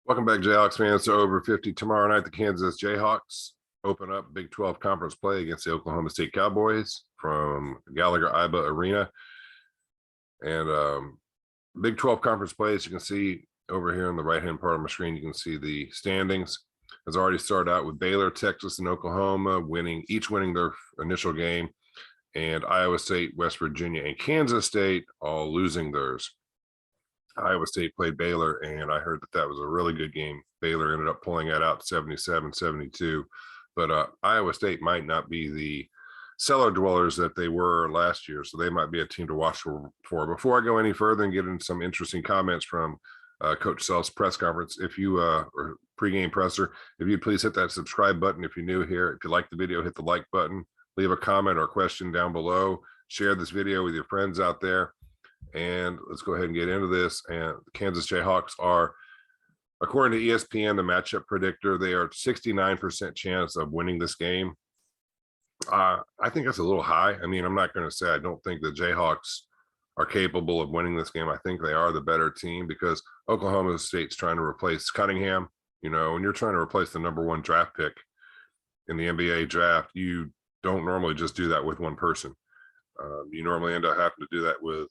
Welcome back, Jayhawks fans, to Over 50. Tomorrow night, the Kansas Jayhawks open up Big 12 conference play against the Oklahoma State Cowboys from Gallagher-Iba Arena. And Big 12 conference play, as you can see over here on the right-hand part of my screen, you can see the standings. Has already started out with Baylor, Texas, and Oklahoma each winning their initial game, and Iowa State, West Virginia, and Kansas State all losing theirs. Iowa State played Baylor, and I heard that was a really good game. Baylor ended up pulling that out 77-72. But Iowa State might not be the cellar dwellers that they were last year, so they might be a team to watch for. Before I go any further and get into some interesting comments from Coach Self's press conference, if you or pregame presser, if you'd please hit that subscribe button if you're new here. If you like the video, hit the like button. Leave a comment or question down below. Share this video with your friends out there. And let's go ahead and get into this. And the Kansas Jayhawks are, according to ESPN, the matchup predictor, they are 69% chance of winning this game. I think that's a little high. I mean, I'm not going to say I don't think the Jayhawks are capable of winning this game. I think they are the better team because Oklahoma State's trying to replace Cunningham. You know, when you're trying to replace the #1 draft pick in the NBA draft, you don't normally just do that with one person. You normally end up having to do that with,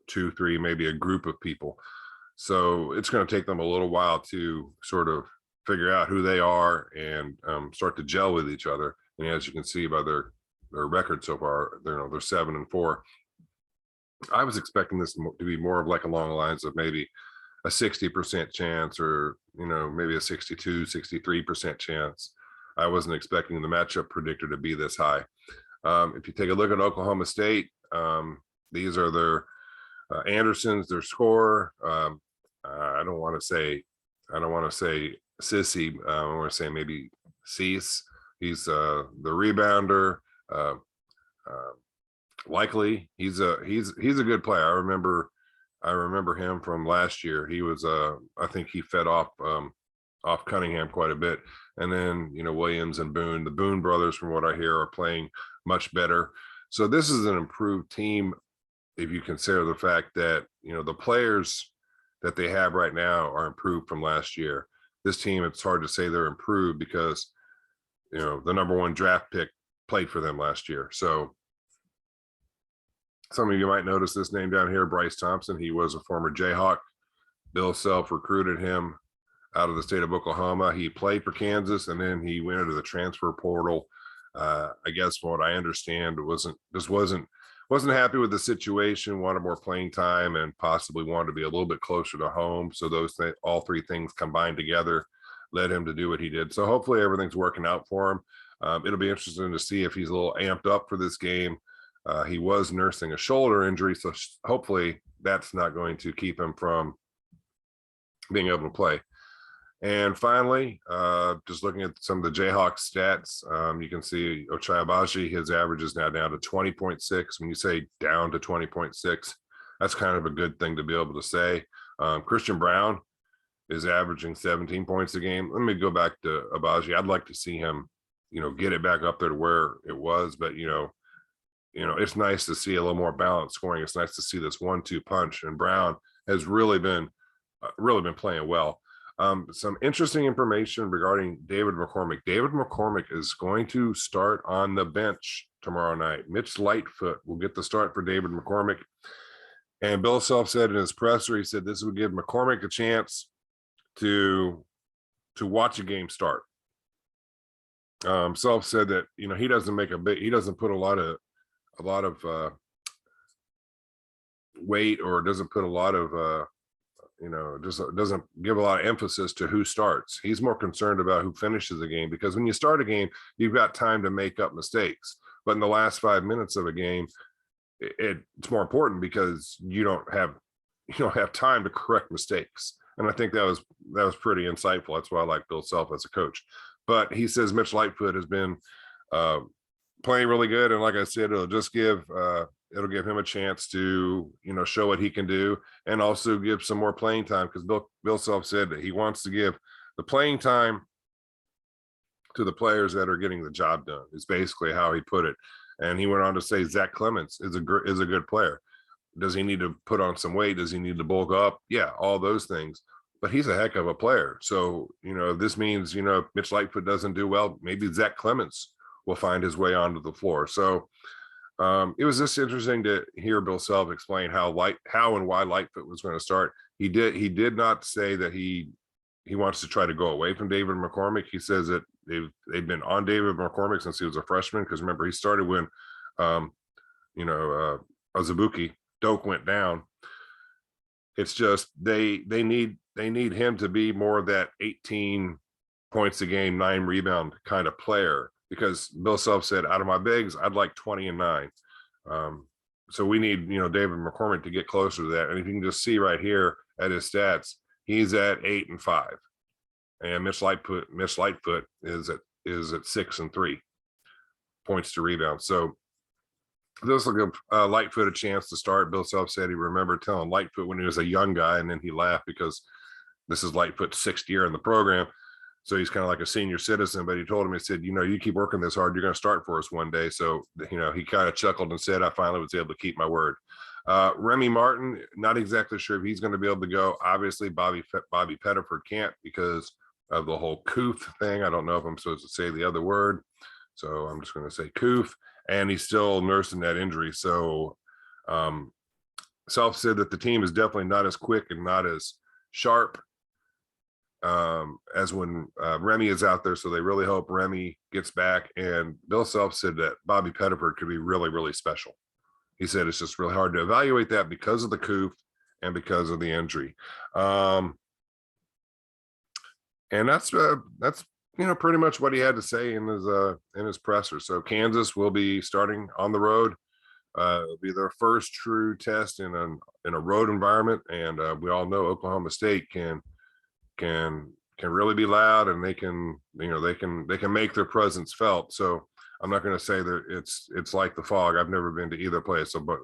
2, 3, maybe a group of people. So it's going to take them a little while to sort of figure out who they are and start to gel with each other. And as you can see by their record so far, they're 7-4. I was expecting this to be more of like along the lines of maybe a 60% chance or, maybe a 62, 63% chance. I wasn't expecting the matchup predictor to be this high. If you take a look at Oklahoma State, these are their Anderson's, their scorer. I don't want to say Sissy. I want to say maybe Cease. He's the rebounder. Likely, he's a good player. I remember him from last year. He was I think he fed off Cunningham quite a bit. And then Williams and Boone, the Boone brothers, from what I hear, are playing much better. So this is an improved team if you consider the fact that the players that they have right now are improved from last year. This team, it's hard to say they're improved because the #1 draft pick played for them last year. So some of you might notice this name down here, Bryce Thompson. He was a former Jayhawk. Bill Self recruited him out of the state of Oklahoma. He played for Kansas, and then he went into the transfer portal. I guess from what I understand, wasn't happy with the situation, wanted more playing time, and possibly wanted to be a little bit closer to home. So all three things combined together led him to do what he did. So hopefully everything's working out for him. It'll be interesting to see if he's a little amped up for this game. He was nursing a shoulder injury, so hopefully that's not going to keep him from being able to play. And finally, just looking at some of the Jayhawks stats, you can see Ochai Agbaji, his average is now down to 20.6. When you say down to 20.6, that's kind of a good thing to be able to say. Christian Brown is averaging 17 points a game. Let me go back to Agbaji. I'd like to see him, get it back up there to where it was. But, it's nice to see a little more balanced scoring. It's nice to see this 1-2 punch. And Brown has really been playing well. Some interesting information regarding David McCormack. David McCormack is going to start on the bench tomorrow night. Mitch Lightfoot will get the start for David McCormack. And Bill Self said in his presser, he said this would give McCormack a chance to watch a game start. Self said that he doesn't put a lot of weight, or doesn't put a lot of just doesn't give a lot of emphasis to who starts. He's more concerned about who finishes the game, because when you start a game, you've got time to make up mistakes. But in the last 5 minutes of a game, it's more important because you don't have time to correct mistakes. And I think that was pretty insightful. That's why I like Bill Self as a coach. But he says Mitch Lightfoot has been playing really good, and like I said, it'll give him a chance to show what he can do, and also give some more playing time, because Bill Self said that he wants to give the playing time to the players that are getting the job done, is basically how he put it. And he went on to say Zach Clements is a good player. Does he need to put on some weight? Does he need to bulk up? Yeah, all those things. but he's a heck of a player. So, this means, if Mitch Lightfoot doesn't do well, maybe Zach Clements will find his way onto the floor. So it was just interesting to hear Bill Self explain how and why Lightfoot was going to start. He did not say that he wants to try to go away from David McCormack. He says that they've been on David McCormack since he was a freshman, because remember, he started when Azubuike Doak went down. It's just they need him to be more of that 18 points a game, 9 rebound kind of player, because Bill Self said, out of my bigs, I'd like 20 and 9. So we need, David McCormack to get closer to that. And if you can just see right here at his stats, he's at 8 and 5. And Mitch Lightfoot is at 6 and 3 points to rebound. So this will give Lightfoot a chance to start. Bill Self said he remembered telling Lightfoot when he was a young guy, and then he laughed because this is Lightfoot's 6th year in the program. So he's kind of like a senior citizen, but he told him, he said, you keep working this hard, you're going to start for us one day. So, he kind of chuckled and said, I finally was able to keep my word. Remy Martin, not exactly sure if he's going to be able to go. Obviously, Bobby Pettiford can't because of the whole Coof thing. I don't know if I'm supposed to say the other word, so I'm just going to say Coof. And he's still nursing that injury. So Self said that the team is definitely not as quick and not as sharp as when Remy is out there. So they really hope Remy gets back. And Bill Self said that Bobby Pettiford could be really, really special. He said it's just really hard to evaluate that because of the Coof and because of the injury. And that's pretty much what he had to say in his presser. So Kansas will be starting on the road. It'll be their first true test in a road environment, and we all know Oklahoma State can really be loud, and they can make their presence felt. So I'm not going to say that it's like the Fog. I've never been to either place, so but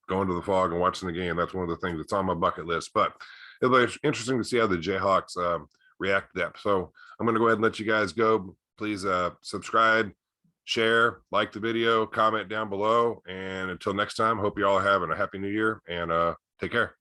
going to the Fog and watching the game, that's one of the things that's on my bucket list. But it'll be interesting to see how the Jayhawks react to that. So I'm going to go ahead and let you guys go. Please subscribe, share, like the video, comment down below, and until next time, hope you all are having a happy new year, and take care.